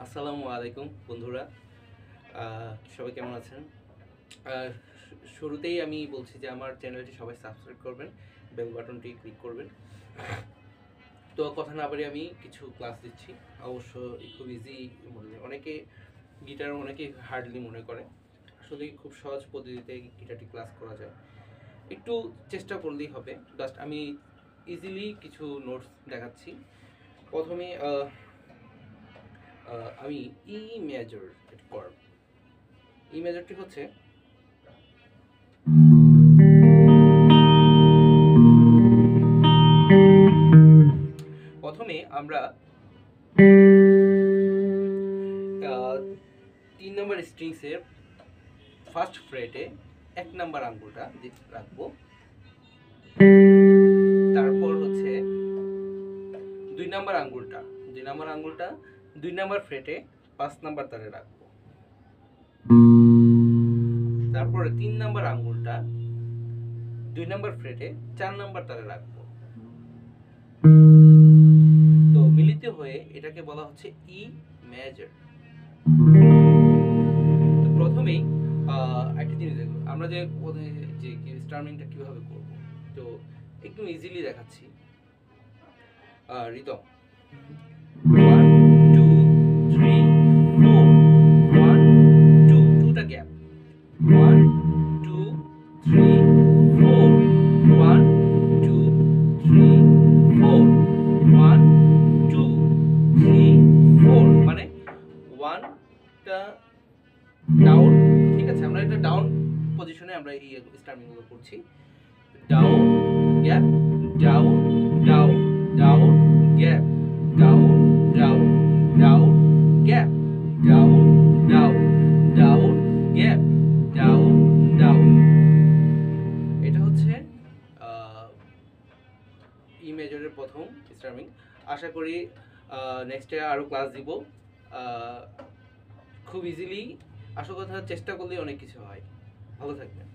আসসালামু আলাইকুম বন্ধুরা, সবাই কেমন আছেন? শুরুতেই আমি বলছি যে আমার চ্যানেলটি সবাই সাবস্ক্রাইব করবেন, বেল বাটনটি ক্লিক করবেন। তো কথা না বাড়িয়ে আমি কিছু ক্লাস দিচ্ছি। অবশ্য খুব ইজি অনেকে গিটার হার্ডলি মনে করে, আসলে খুব সহজ পদ্ধতিতে গিটারটি ক্লাস করা যায়। একটু চেষ্টা করলেই হবে। জাস্ট আমি ইজিলি কিছু নোটস দেখাচ্ছি। প্রথমে আমি ই মেজর কর্ড। ই মেজরটি হচ্ছে প্রথমে আমরা 3 নম্বর স্ট্রিংসের ফার্স্ট ফ্রেটে 1 নম্বর আঙ্গুলটা রাখবো। তারপর হচ্ছে 2 নম্বর আঙ্গুলটা 2 নম্বর ফ্রেটে 5 নম্বর তারে রাখবো। তারপরে 3 নম্বর আঙ্গুলটা 2 নম্বর ফ্রেটে 4 নম্বর তারে রাখবো। তো মিলিত হয়ে এটাকে বলা হচ্ছে ই মেজর। তো প্রথমেই একটা জিনিস দেখো, আমরা যে স্টার্মিংটা কিভাবে করব, তো একটু ইজিলি দেখাচ্ছি। রিদম 1 2 3 4 1 2 2টা গ্যাপ 1 2 3 4 1 2 3 4 1 2 3 4, মানে 1টা ডাউন। ঠিক আছে, আমরা এটা ডাউন পজিশনে আমরা এই স্টার্মিং গুলো করছি। Down gap down down down gap down down down gap down down down gap down down. এটা হচ্ছে ই মেজরের প্রথম স্টার্মিং। আশা করি নেক্সটে আরো ক্লাস দিব। খুব ইজিলি, আসল কথা চেষ্টা করলে অনেক কিছু হয়। ভালো থাকবেন।